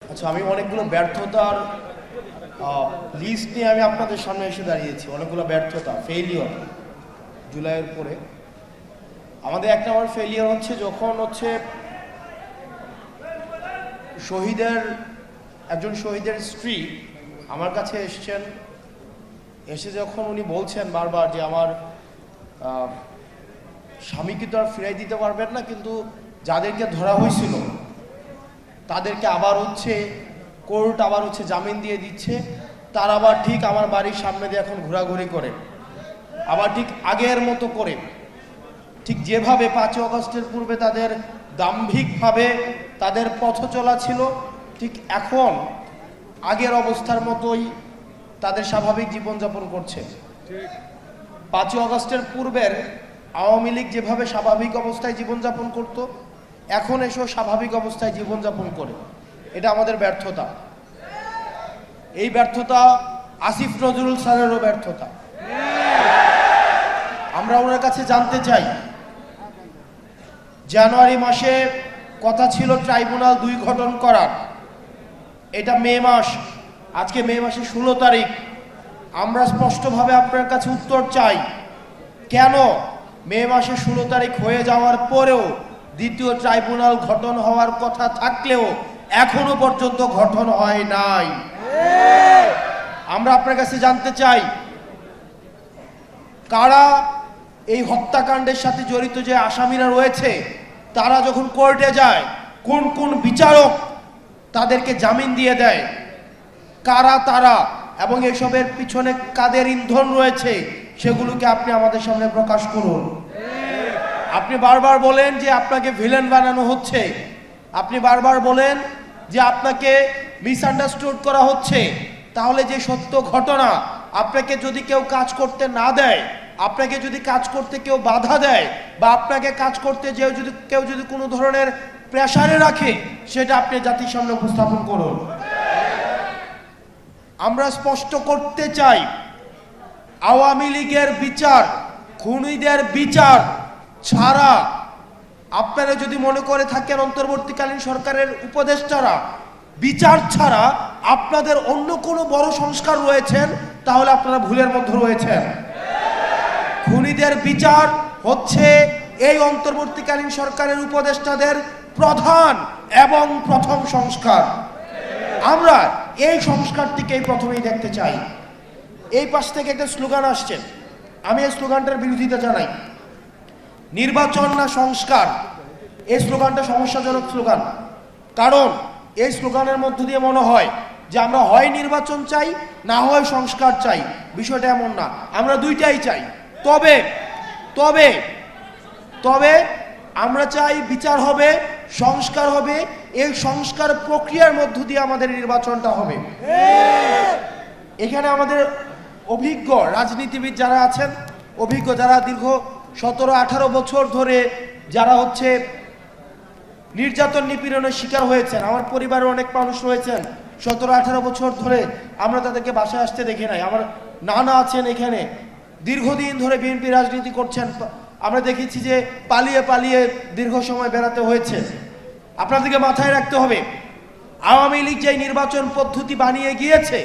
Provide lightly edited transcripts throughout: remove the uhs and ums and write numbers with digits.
আচ্ছা, আমি অনেকগুলো ব্যর্থতার লিস্ট নিয়ে আমি আপনাদের সামনে এসে দাঁড়িয়েছি। অনেকগুলো ব্যর্থতা, ফেইলিওর জুলাইয়ের পরে। আমাদের এক নম্বর ফেইলিওর হচ্ছে যখন একজন শহীদের স্ত্রী আমার কাছে এসছেন, এসে যখন উনি বলছেন বারবার যে আমার স্বামীকে তো আর ফিরাই দিতে পারবেন না, কিন্তু যাদেরকে ধরা হয়েছিল তাদেরকে আবার কোর্ট আবার জামিন দিয়ে দিচ্ছে, তার আবার ঠিক আমার বাড়ির সামনে দিয়ে এখন ঘোরাঘুরি করে, আবার ঠিক আগের মতো করে, ঠিক যেভাবে 5 আগস্টের পূর্বে তাদের দাম্ভিকভাবে তাদের পথ চলা ছিল, ঠিক এখন আগের অবস্থার মতোই তাদের স্বাভাবিক জীবনযাপন করছে। 5 আগস্টের পূর্বের আওয়ামী লীগ যেভাবে স্বাভাবিক অবস্থায় জীবনযাপন করত, এখন এসেও স্বাভাবিক অবস্থায় জীবনযাপন করে। এটা আমাদের ব্যর্থতা। এই ব্যর্থতা আসিফ নজরুল স্যারেরও ব্যর্থতা। আমরা ওনার কাছে জানতে চাই, জানুয়ারি মাসে কথা ছিল ট্রাইব্যুনাল 2 গঠন করার, এটা মে মাস, আজকে মে মাসের 16 তারিখ। আমরা স্পষ্টভাবে আপনার কাছে উত্তর চাই, কেন মে মাসে 16 তারিখ হয়ে যাওয়ার পরেও দ্বিতীয় ট্রাইব্যুনাল গঠন হওয়ার কথা থাকলেও এখনো পর্যন্ত গঠন হয় নাই? আমরা আপনার কাছে জানতে চাই, কারা এই হত্যাকাণ্ডের সাথে জড়িত যে আসামিরা রয়েছে, তারা যখন কোর্টে যায় কোন কোন বিচারক তাদেরকে জামিন দিয়ে দেয়, কারা তারা, এবং এসবের পিছনে কাদের ইন্ধন রয়েছে, সেগুলোকে আপনি আমাদের সামনে প্রকাশ করুন। আপনি বারবার বলেন যে আপনাকে ভিলেন বানানো হচ্ছে, আপনি বারবার বলেন যে আপনাকে মিসআন্ডারস্টুড করা হচ্ছে। তাহলে যে সত্য ঘটনা, আপনাকে যদি কেউ কাজ করতে না দেয়, আপনাকে যদি কাজ করতে কেউ বাধা দেয়, বা আপনাকে কাজ করতে কেউ যদি কোনো ধরনের প্রেসারে রাখে, সেটা আপনি জাতির সামনে উপস্থাপন করুন। আমরা স্পষ্ট করতে চাই, আওয়ামী লীগের বিচার, খুনিদের বিচার ছাড়া, আপনারা যদি মনে করে থাকেন অন্তর্বর্তীকালীন সরকারের উপদেষ্টারা বিচার ছাড়া আপনাদের অন্য কোনো বড় সংস্কার রয়েছেন, তাহলে আপনারা ভুলের মধ্যে রয়েছেন। খুনিদের বিচার হচ্ছে এই অন্তর্বর্তীকালীন সরকারের উপদেষ্টাদের প্রধান এবং প্রথম সংস্কার। আমরা এই সংস্কারটিকেই প্রথমেই দেখতে চাই। এই পাশ থেকে একটা স্লোগান আসছে, আমি এই স্লোগানটার বিরোধিতা জানাই। নির্বাচন না সংস্কার, এই স্লোগানটা সমস্যাজনক স্লোগান। কারণ এই স্লোগানের মধ্য দিয়ে মনে হয় যে আমরা হয় নির্বাচন চাই, না হয় সংস্কার চাই। বিষয়টা এমন না, আমরা দুইটাই চাই। তবে তবে তবে আমরা চাই বিচার হবে, সংস্কার হবে। এই সংস্কার প্রক্রিয়ার মধ্য দিয়ে আমাদের নির্বাচনটা হবে। এখানে আমাদের অভিজ্ঞ রাজনীতিবিদ যারা আছেন, অভিজ্ঞ যারা দীর্ঘ 17-18 বছর ধরে যারা নির্যাতন নিপীড়নের শিকার হয়েছেন, আমার পরিবারের অনেক মানুষ রয়েছেন 17-18 বছর ধরে, আমরা তাদেরকে বাসায় আসতে দেখি নাই। আমার নানা আছেন এখানে, দীর্ঘদিন ধরে বিএনপি রাজনীতি করছেন, আমরা দেখেছি যে পালিয়ে পালিয়ে দীর্ঘ সময় বেড়াতে হয়েছে। আপনাদেরকে মাথায় রাখতে হবে, আওয়ামী লীগ যে নির্বাচন পদ্ধতি বানিয়ে গিয়েছে,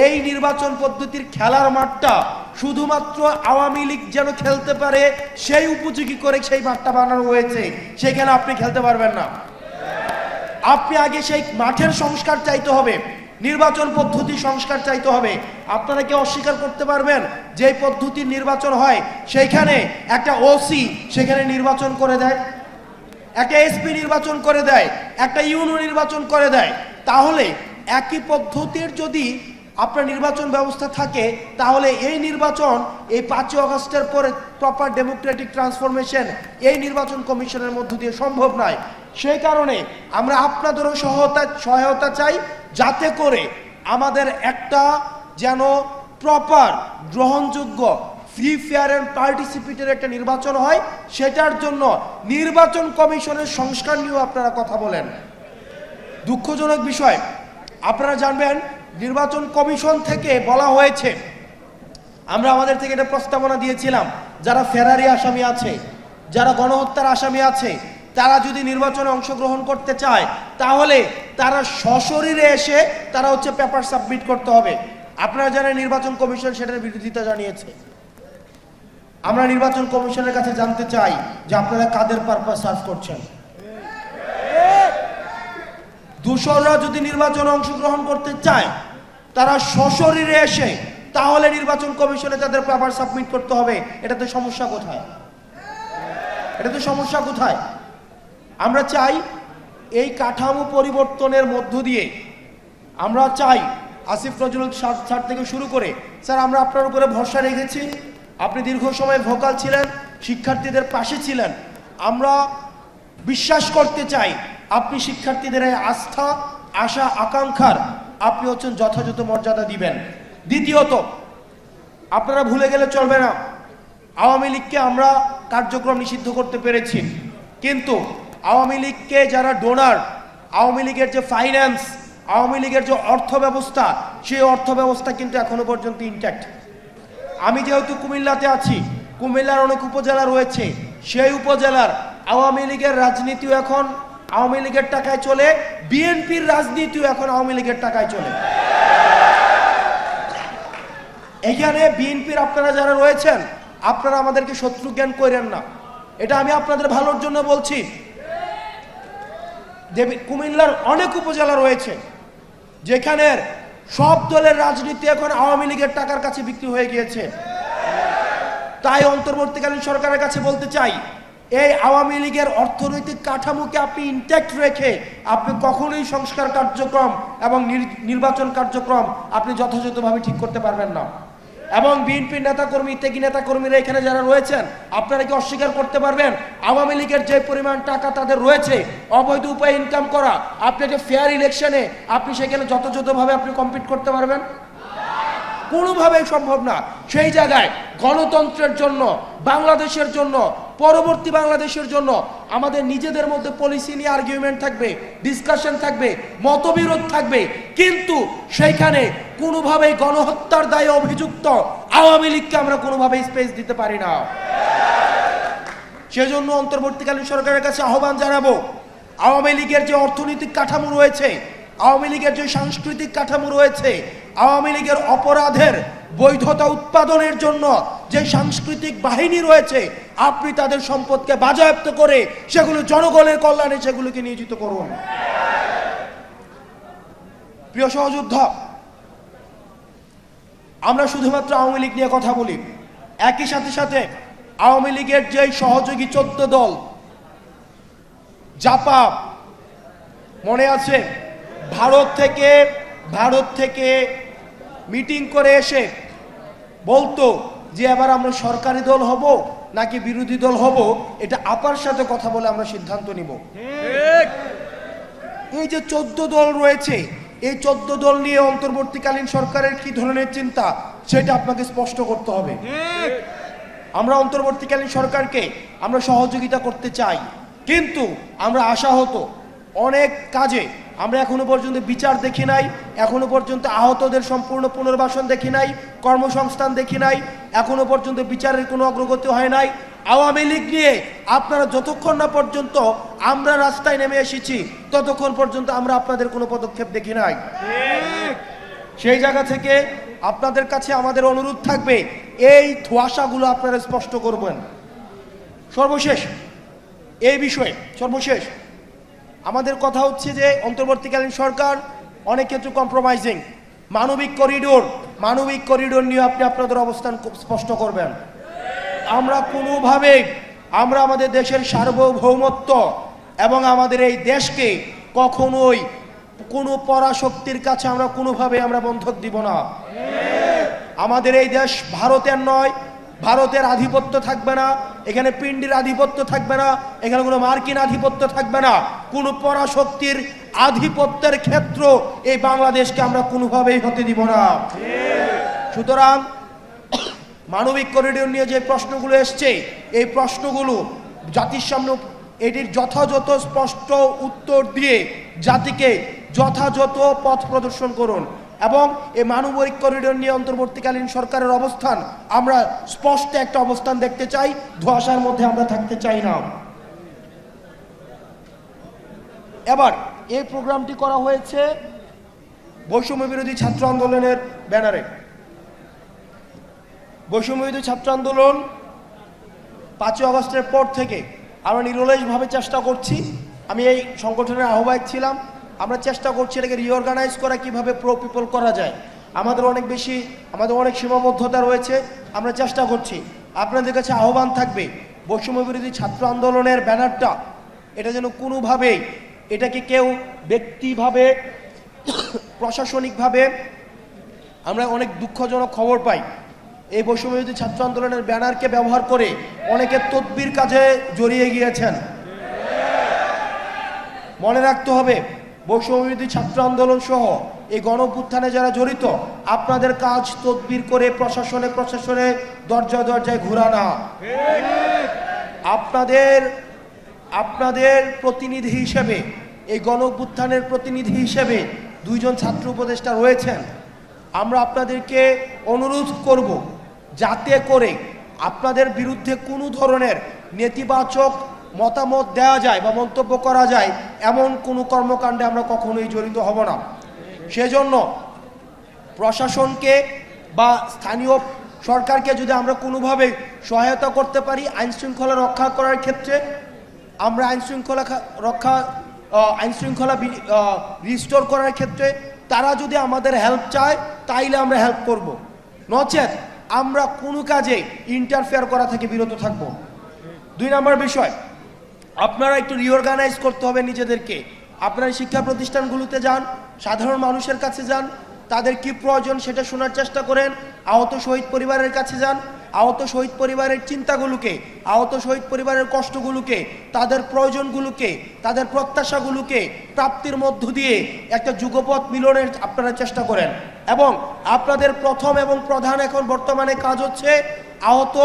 এই নির্বাচন পদ্ধতির খেলার মাঠটা শুধুমাত্র আওয়ামী লীগ যেন খেলতে পারে সেই উপযোগী করে সেই মাঠটা বানানো হয়েছে। সেখানে আপনি খেলতে পারবেন না। আপনি আগে সেই মাঠের সংস্কার চাইতে হবে, নির্বাচন পদ্ধতি সংস্কার চাইতে হবে। আপনারা কি অস্বীকার করতে পারবেন যে পদ্ধতির নির্বাচন হয় সেইখানে একটা ওসি সেখানে নির্বাচন করে দেয়, একটা এসপি নির্বাচন করে দেয়, একটা ইউনো নির্বাচন করে দেয়? তাহলে একই পদ্ধতির যদি আপনার নির্বাচন ব্যবস্থা থাকে, তাহলে এই নির্বাচন এই 5 আগস্টের পরে প্রপার ডেমোক্রেটিক ট্রান্সফরমেশন এই নির্বাচন কমিশনের মধ্য দিয়ে সম্ভব নয়। সেই কারণে আমরা আপনাদেরও সহায়তা চাই, যাতে করে আমাদের একটা যেন প্রপার গ্রহণযোগ্য ফ্রি ফেয়ার অ্যান্ড পার্টিসিপেটের একটা নির্বাচন হয়। সেটার জন্য নির্বাচন কমিশনের সংস্কার নিয়েও আপনারা কথা বলেন। দুঃখজনক বিষয়, আপনারা জানবেন নির্বাচন কমিশন থেকে বলা হয়েছে, আমরা আমাদের থেকে একটা প্রস্তাবনা দিয়েছিলাম, যারা ফেরারি আসামি আছে, যারা গণহত্যার আসামি আছে, তারা যদি নির্বাচনে অংশগ্রহণ করতে চায় তাহলে তারা সশরীরে এসে তারা হচ্ছে পেপার সাবমিট করতে হবে। আপনারা জানেন নির্বাচন কমিশন সেটার বিরোধিতা জানিয়েছে। আমরা নির্বাচন কমিশনের কাছে জানতে চাই যে আপনারা কাদের পারপাস সার্ভ করছেন। দূষণরা যদি নির্বাচনে অংশগ্রহণ করতে চায় তারা সশরীরে এসে তাহলে নির্বাচন কমিশনে তাদের পেপার সাবমিট করতে হবে। এটাতে সমস্যা কোথায়? এটাতে সমস্যা কোথায়? আমরা চাই এই কাঠামো পরিবর্তনের মধ্য দিয়ে আমরা চাই আসিফ নজরুল স্যার থেকে শুরু করে স্যার আমরা আপনার উপরে ভরসা রেখেছি, আপনি দীর্ঘ সময় ভোকাল ছিলেন, শিক্ষার্থীদের পাশে ছিলেন। আমরা বিশ্বাস করতে চাই আপনি শিক্ষার্থীদের এই আস্থা আশা আকাঙ্ক্ষার আপনি হচ্ছেন যথাযথ মর্যাদা দিবেন। দ্বিতীয়ত, আপনারা ভুলে গেলে চলবে না, আওয়ামী লীগকে আমরা কার্যক্রম নিষিদ্ধ করতে পেরেছি, কিন্তু আওয়ামী লীগকে যারা ডোনার, আওয়ামী লীগের যে ফাইন্যান্স, আওয়ামী লীগের যে অর্থ ব্যবস্থা, সেই অর্থ ব্যবস্থা কিন্তু এখনো পর্যন্ত ইনট্যাক্ট। আমি যেহেতু কুমিল্লাতে আছি, কুমিল্লার অনেক উপজেলা রয়েছে, সেই উপজেলার আওয়ামী লীগের রাজনীতিও এখন আওয়ামী লীগের টাকায় চলে, বিএনপির রাজনীতিও এখন আওয়ামী লীগের টাকায় চলে। এখানে বিএনপির আপনারা যারা রয়েছেন আপনারা আমাদেরকে শত্রু জ্ঞান করেন না, এটা আমি আপনাদের ভালোর জন্য বলছি। কুমিল্লার অনেক উপজেলা রয়েছে যেখানের সব দলের রাজনীতি এখন আওয়ামী লীগের টাকার কাছে বিক্রি হয়ে গিয়েছে। তাই অন্তর্বর্তীকালীন সরকারের কাছে বলতে চাই, এই আওয়ামী লীগের অর্থনৈতিক কাঠামোকে আপনি ইনট্যাক্ট রেখে আপনি কখনোই সংস্কার কার্যক্রম এবং নির্বাচন কার্যক্রম আপনি যথাযথভাবে ঠিক করতে পারবেন না। এবং বিএনপির নেতাকর্মী, ত্যাগী নেতাকর্মীরা এখানে যারা রয়েছেন আপনারা কি অস্বীকার করতে পারবেন আওয়ামী লীগের যে পরিমাণ টাকা তাদের রয়েছে অবৈধ উপায়ে ইনকাম করা, আপনি যে ফেয়ার ইলেকশনে আপনি সেখানে যথাযথভাবে আপনি কম্পিট করতে পারবেন? কোনোভাবেই সম্ভব না। সেই জায়গায় গণতন্ত্রের জন্য, বাংলাদেশের জন্য, পরবর্তী বাংলাদেশের জন্য আমাদের নিজেদের মধ্যে পলিসি নিয়ে আর্গুমেন্ট থাকবে, ডিসকাশন থাকবে, মতবিরোধ থাকবে, কিন্তু সেইখানে কোনোভাবেই গণহত্যার দায়ে অভিযুক্ত আওয়ামী লীগকে আমরা কোনোভাবেই স্পেস দিতে পারি না। সেজন্য অন্তর্বর্তীকালীন সরকারের কাছে আহ্বান জানাবো, আওয়ামী লীগের যে অর্থনৈতিক কাঠামো রয়েছে, আওয়ামী লীগের যে সাংস্কৃতিক কাঠামো রয়েছে, আওয়ামী লীগের অপরাধের বৈধতা উৎপাদনের জন্য যে সাংস্কৃতিক বাহিনী রয়েছে আপনি তাদের সম্পদকে বাজেয়াপ্ত করে সেগুলো জনগণের কল্যাণে সেগুলোকে নিয়োজিত করুন। প্রিয় সহযোদ্ধা, আমরা শুধুমাত্র আওয়ামী লীগ নিয়ে কথা বলি, একই সাথে সাথে আওয়ামী লীগের যে সহযোগী 14 দল, জাপা, মনে আছে ভারত থেকে মিটিং করে এসে বলতো যে এবার আমরা সরকারি দল হব নাকি বিরোধী দল হব, এটা আপার সাথে কথা বলে আমরা সিদ্ধান্ত নিব। এই যে 14 দল রয়েছে, এই 14 দল নিয়ে অন্তর্বর্তীকালীন সরকারের কি ধরনের চিন্তা সেটা আপনাকে স্পষ্ট করতে হবে। আমরা অন্তর্বর্তীকালীন সরকারকে আমরা সহযোগিতা করতে চাই, কিন্তু আমরা আশাহত অনেক কাজে আমরা এখনো পর্যন্ত বিচার দেখি নাই, এখনো পর্যন্ত আহতদের সম্পূর্ণ পুনর্বাসন দেখি নাই, কর্মসংস্থান দেখি নাই, এখনো পর্যন্ত বিচারের কোনো অগ্রগতি হয় নাই। আওয়ামী লীগ নিয়ে আপনারা যতক্ষণ না পর্যন্ত আমরা রাস্তায় নেমে এসেছি ততক্ষণ পর্যন্ত আমরা আপনাদের কোনো পদক্ষেপ দেখি নাই। সেই জায়গা থেকে আপনাদের কাছে আমাদের অনুরোধ থাকবে, এই ধোঁয়াশাগুলো আপনারা স্পষ্ট করবেন। সর্বশেষ এই বিষয়ে আমাদের কথা হচ্ছে যে অন্তর্বর্তীকালীন সরকার অনেক ক্ষেত্রে কম্প্রোমাইজিং। মানবিক করিডোর নিয়ে আপনি আপনাদের অবস্থান স্পষ্ট করবেন। আমরা কোনোভাবেই আমরা আমাদের দেশের সার্বভৌমত্ব এবং আমাদের এই দেশকে কখনোই কোনো পরাশক্তির কাছে আমরা কোনোভাবে আমরা বন্ধক দিব না। আমাদের এই দেশ ভারতের নয়, ভারতের আধিপত্য থাকবে না, এখানে পিন্ডির আধিপত্য থাকবে না, এখানে কোনো মার্কিন আধিপত্য থাকবে না, কোনো পরাশক্তির আধিপত্যের ক্ষেত্র এই বাংলাদেশকে আমরা কোনোভাবেই হতে দিব না। সুতরাং মানবিক করিডোর নিয়ে যে প্রশ্নগুলো এসছে, এই প্রশ্নগুলো জাতির সামনে এটির যথাযথ স্পষ্ট উত্তর দিয়ে জাতিকে যথাযথ পথ প্রদর্শন করুন। এবং এই মানবিক করিডোর নিয়ে অন্তর্বর্তীকালীন সরকারের অবস্থান আমরা স্পষ্ট একটা অবস্থান দেখতে চাই, ধোঁয়াশার মধ্যে আমরা থাকতে চাই না। এবার এই প্রোগ্রামটি করা হয়েছে বৈষম্য বিরোধী ছাত্র আন্দোলনের ব্যানারে। বৈষম্য বিরোধী ছাত্র আন্দোলন 5ই আগস্টের পর থেকে আমরা নিরলসভাবে চেষ্টা করছি, আমি এই সংগঠনের আহ্বায়ক ছিলাম, আমরা চেষ্টা করছি এটাকে রিঅর্গানাইজ করা, কীভাবে প্রো পিপল করা যায়। আমাদের অনেক সীমাবদ্ধতা রয়েছে, আমরা চেষ্টা করছি। আপনাদের কাছে আহ্বান থাকবে বৈষম্য বিরোধী ছাত্র আন্দোলনের ব্যানারটা এটা যেন কোনোভাবেই এটাকে কেউ ব্যক্তিভাবে প্রশাসনিকভাবে, আমরা অনেক দুঃখজনক খবর পাই এই বৈষম্য বিরোধী ছাত্র আন্দোলনের ব্যানারকে ব্যবহার করে অনেকে তদবির কাজে জড়িয়ে গিয়েছেন। মনে রাখতে হবে বৈষম্য বিরোধী ছাত্র আন্দোলন সহ এই গণঅভ্যুত্থানে যারা জড়িত, আপনাদের কাজ তদবির করে প্রশাসনে দরজায় দরজায় ঘোরা না। আপনাদের প্রতিনিধি হিসেবে, এই গণঅভ্যুত্থানের প্রতিনিধি হিসেবে 2 জন ছাত্র উপদেষ্টা রয়েছেন। আমরা আপনাদেরকে অনুরোধ করব যাতে করে আপনাদের বিরুদ্ধে কোনো ধরনের নেতিবাচক মতামত দেওয়া যায় বা মন্তব্য করা যায় এমন কোনো কর্মকাণ্ডে আমরা কখনোই জড়িত হব না। সেজন্য প্রশাসনকে বা স্থানীয় সরকারকে যদি আমরা কোনোভাবে সহায়তা করতে পারি আইন শৃঙ্খলা রক্ষা করার ক্ষেত্রে, আমরা আইন শৃঙ্খলা রিস্টোর করার ক্ষেত্রে তারা যদি আমাদের হেল্প চায় তাইলে আমরা হেল্প করব, নচেত আমরা কোনো কাজে ইন্টারফেয়ার করা থেকে বিরত থাকব। 2 নম্বর বিষয়, আপনারা একটু রিঅর্গানাইজ করতে হবে নিজেদেরকে। আপনারা শিক্ষা প্রতিষ্ঠানগুলোতে যান, সাধারণ মানুষের কাছে যান, তাদের কি প্রয়োজন সেটা শোনার চেষ্টা করেন। আহত শহীদ পরিবারের কাছে যান, আহত শহীদ পরিবারের চিন্তাগুলোকে, আহত শহীদ পরিবারের কষ্টগুলোকে, তাদের প্রয়োজনগুলোকে, তাদের প্রত্যাশাগুলোকে প্রাপ্তির মধ্য দিয়ে একটা যুগপথ মিলনের আপনারা চেষ্টা করেন। এবং আপনাদের প্রথম এবং প্রধান এখন বর্তমানে কাজ হচ্ছে আহত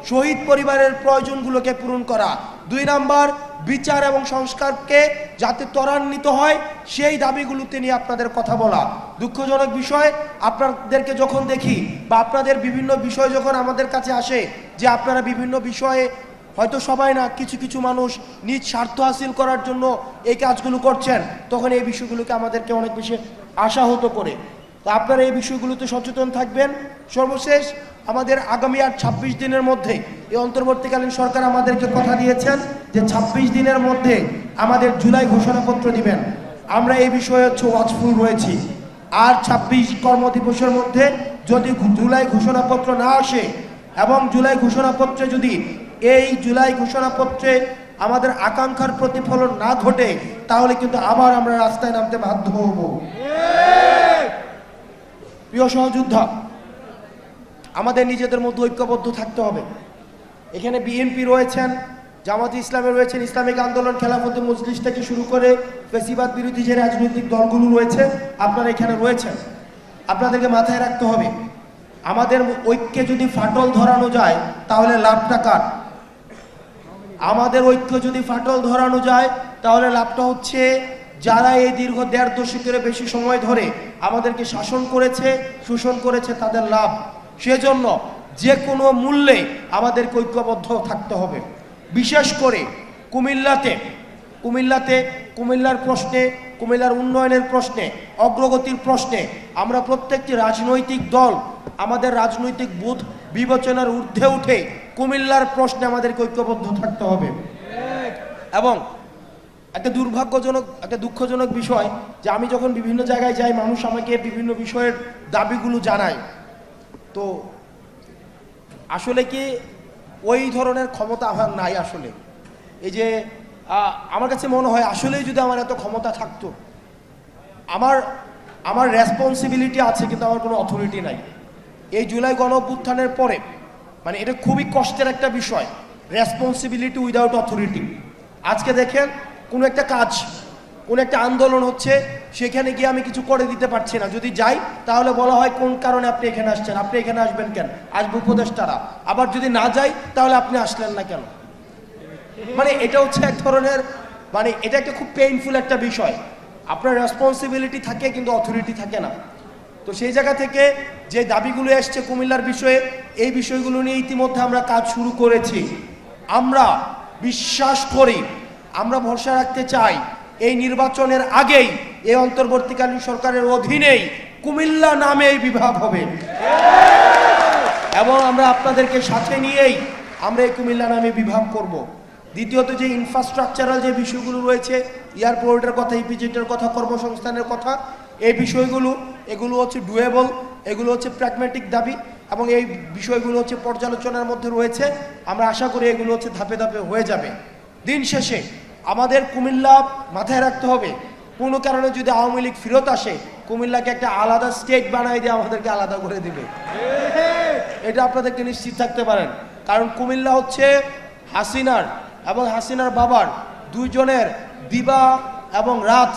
শহীদ পরিবারের প্রয়োজনগুলোকে পূরণ করা। 2 নাম্বার, বিচার এবং সংস্কারকে যাতে ত্বরান্বিত হয় সেই দাবিগুলোতে নিয়ে আপনাদের কথা বলা। দুঃখজনক বিষয়, আপনাদেরকে যখন দেখি বা আপনাদের বিভিন্ন বিষয় যখন আমাদের কাছে আসে যে আপনারা বিভিন্ন বিষয়ে, হয়তো সবাই না, কিছু কিছু মানুষ নিজ স্বার্থ হাসিল করার জন্য এই কাজগুলো করছেন, তখন এই বিষয়গুলোকে আমাদেরকে অনেক বেশি আশাহত করে। তো আপনারা এই বিষয়গুলোতে সচেতন থাকবেন। সর্বশেষ, আমাদের আগামী আর 26 দিনের মধ্যে এই অন্তর্বর্তীকালীন সরকার আমাদেরকে কথা দিয়েছেন যে 26 দিনের মধ্যে আমাদের জুলাই ঘোষণাপত্র দিবেন। আমরা এই বিষয়ে ওয়াচফুল রয়েছি। আর 26 কর্মদিবসের মধ্যে যদি জুলাই ঘোষণাপত্র না আসে এবং জুলাই ঘোষণাপত্রে যদি এই জুলাই ঘোষণাপত্রে আমাদের আকাঙ্ক্ষার প্রতিফলন না ঘটে তাহলে কিন্তু আবার আমরা রাস্তায় নামতে বাধ্য হব। প্রিয় সহযোদ্ধা, আমাদের নিজেদের মধ্যে ঐক্যবদ্ধ থাকতে হবে। এখানে বিএনপি রয়েছেন, জামাতে ইসলামে রয়েছেন, ইসলামিক আন্দোলন, খেলাফতে মজলিস থেকে শুরু করে ফ্যাসিবাদ বিরোধী যে রাজনৈতিক দলগুলো রয়েছে আপনারা এখানে রয়েছেন। আপনাদেরকে মাথায় রাখতে হবে আমাদের ঐক্যে যদি ফাটল ধরানো যায় তাহলে লাভটা কার? আমাদের ঐক্য যদি ফাটল ধরানো যায় তাহলে লাভটা হচ্ছে যারা এই দীর্ঘ 1.5 দশকের বেশি সময় ধরে আমাদেরকে শাসন করেছে, শোষণ করেছে, তাদের লাভ। সেজন্য যে কোনো মূল্যে আমাদেরকে ঐক্যবদ্ধ থাকতে হবে। বিশেষ করে কুমিল্লার প্রশ্নে, কুমিল্লার উন্নয়নের প্রশ্নে, অগ্রগতির প্রশ্নে আমরা প্রত্যেকটি রাজনৈতিক দল আমাদের রাজনৈতিক বোধ বিবেচনার ঊর্ধ্বে উঠে কুমিল্লার প্রশ্নে আমাদেরকে ঐক্যবদ্ধ থাকতে হবে। এবং একটা দুঃখজনক বিষয় যে আমি যখন বিভিন্ন জায়গায় যাই, মানুষ আমাকে বিভিন্ন বিষয়ের দাবিগুলো জানায়, তো আসলে কি ওই ধরনের ক্ষমতা আমার নাই। আসলে এই যে আমার কাছে মনে হয় আসলেই যদি আমার এত ক্ষমতা থাকতো, আমার রেসপন্সিবিলিটি আছে কিন্তু আমার কোনো অথরিটি নাই। এই জুলাই গণঅভ্যুত্থানের পরে মানে এটা খুবই কষ্টের একটা বিষয়, রেসপন্সিবিলিটি উইদাউট অথরিটি। আজকে দেখেন কোনো একটা কাজ, কোনো একটা আন্দোলন হচ্ছে, সেখানে গিয়ে আমি কিছু করে দিতে পারছি না। যদি যাই তাহলে বলা হয় কোন কারণে আপনি এখানে আসছেন, আপনি এখানে আসবেন কেন, আসবে উপদেষ্টারা। আবার যদি না যাই তাহলে আপনি আসলেন না কেন। মানে এটা হচ্ছে এক ধরনের, মানে এটা একটা খুব পেইনফুল একটা বিষয়। আপনার রেসপন্সিবিলিটি থাকে কিন্তু অথরিটি থাকে না। তো সেই জায়গা থেকে যে দাবিগুলো এসছে কুমিল্লার বিষয়ে, এই বিষয়গুলো নিয়ে ইতিমধ্যে আমরা কাজ শুরু করেছি। আমরা বিশ্বাস করি, আমরা ভরসা রাখতে চাই এই নির্বাচনের আগেই এই অন্তর্বর্তীকালীন সরকারের অধীনেই কুমিল্লা নামে এই বিভাগ হবে এবং আমরা আপনাদেরকে সাথে নিয়েই আমরা এই কুমিল্লা নামে বিভাগ করব। দ্বিতীয়ত যে ইনফ্রাস্ট্রাকচারাল যে বিষয়গুলো রয়েছে, এয়ারপোর্টের কথা, ইপিজেটের কথা, কর্মসংস্থানের কথা, এই বিষয়গুলো এগুলো হচ্ছে ডুয়েবল, এগুলো হচ্ছে প্র্যাগম্যাটিক দাবি এবং এই বিষয়গুলো হচ্ছে পর্যালোচনার মধ্যে রয়েছে। আমরা আশা করি এগুলো হচ্ছে ধাপে ধাপে হয়ে যাবে। দিন শেষে আমাদের কুমিল্লা মাথায় রাখতে হবে, কোনো কারণে যদি আওয়ামী লীগ ফেরত আসে, কুমিল্লাকে একটা আলাদা স্টেট বানাই দিয়ে আমাদেরকে আলাদা করে দিবে, এটা আপনাদেরকে নিশ্চিত থাকতে পারেন। কারণ কুমিল্লা হচ্ছে হাসিনার এবং হাসিনার বাবার দুইজনের দিবা এবং রাত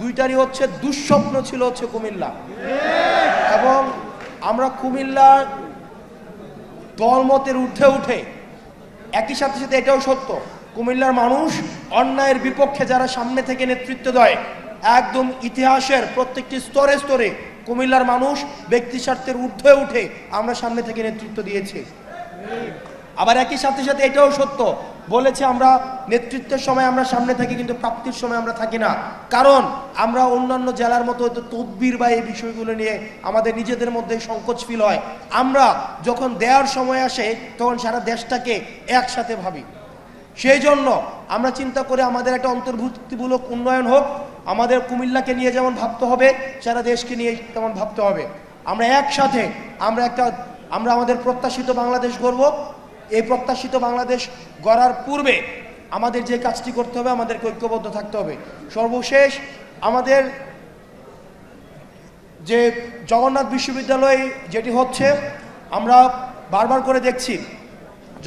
দুইটারই হচ্ছে দুঃস্বপ্ন ছিল হচ্ছে কুমিল্লা। এবং আমরা কুমিল্লার দলমতের ঊর্ধ্বে উঠে একই সাথে সাথে এটাও সত্য, কুমিল্লার মানুষ অন্যায়ের বিপক্ষে যারা সামনে থেকে নেতৃত্ব দেয়, একদম ইতিহাসের প্রত্যেকটি স্তরে স্তরে কুমিল্লার মানুষ ব্যক্তি স্বার্থের ঊর্ধ্বে উঠে আমরা সামনে থেকে নেতৃত্ব দিয়েছি। আবার একই সাথে সাথে এটাও সত্য, বলেছে আমরা নেতৃত্বের সময় আমরা সামনে থাকি, কিন্তু প্রাপ্তির সময় আমরা থাকি না। কারণ আমরা অন্যান্য জেলার মতো হয়তো তদবির বা এই বিষয়গুলো নিয়ে আমাদের নিজেদের মধ্যে সংকোচ ফিল হয়। আমরা যখন দেওয়ার সময় আসে তখন সারা দেশটাকে একসাথে ভাবি। সেই জন্য আমরা চিন্তা করে আমাদের একটা অন্তর্ভুক্তিমূলক উন্নয়ন হোক, আমাদের কুমিল্লাকে নিয়ে যেমন ভাবতে হবে, সারা দেশকে নিয়ে তেমন ভাবতে হবে। আমরা একসাথে আমরা আমাদের প্রত্যাশিত বাংলাদেশ গড়ব। এই প্রত্যাশিত বাংলাদেশ গড়ার পূর্বে আমাদের যে কাজটি করতে হবে, আমাদেরকে ঐক্যবদ্ধ থাকতে হবে। সর্বশেষ আমাদের যে জগন্নাথ বিশ্ববিদ্যালয় যেটি হচ্ছে, আমরা বারবার করে দেখছি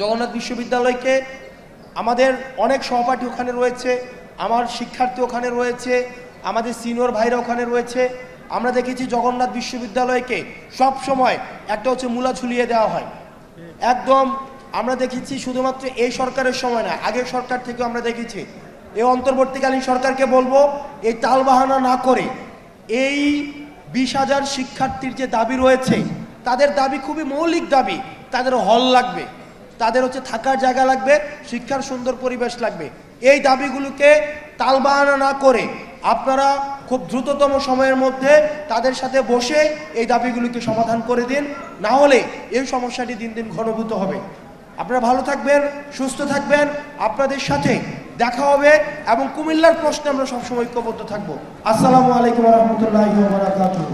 জগন্নাথ বিশ্ববিদ্যালয়কে আমাদের অনেক সহপাঠী ওখানে রয়েছে, আমার শিক্ষার্থী ওখানে রয়েছে, আমাদের সিনিয়র ভাইরা ওখানে রয়েছে। আমরা দেখেছি জগন্নাথ বিশ্ববিদ্যালয়কে সব সময় একটা হচ্ছে মূলা ঝুলিয়ে দেওয়া হয় একদম। আমরা দেখেছি শুধুমাত্র এই সরকারের সময় না, আগের সরকার থেকেও আমরা দেখেছি। এই অন্তর্বর্তীকালীন সরকারকে বলবো, এই তালবাহানা না করে এই 20,000 শিক্ষার্থীর যে দাবি রয়েছে, তাদের দাবি খুবই মৌলিক দাবি। তাদের হল লাগবে, তাদের হচ্ছে থাকার জায়গা লাগবে, শিক্ষার সুন্দর পরিবেশ লাগবে। এই দাবিগুলোকে তালবাহানা না করে আপনারা খুব দ্রুততম সময়ের মধ্যে তাদের সাথে বসে এই দাবিগুলোকে সমাধান করে দিন, না হলে এই সমস্যাটি দিন দিন ঘনীভূত হবে। আপনারা ভালো থাকবেন, সুস্থ থাকবেন, আপনাদের সাথে দেখা হবে এবং কুমিল্লার প্রশ্নে আমরা সবসময় ঐক্যবদ্ধ থাকবো। আসসালামু আলাইকুম ওয়া রাহমাতুল্লাহি ওয়া বারাকাতুহু।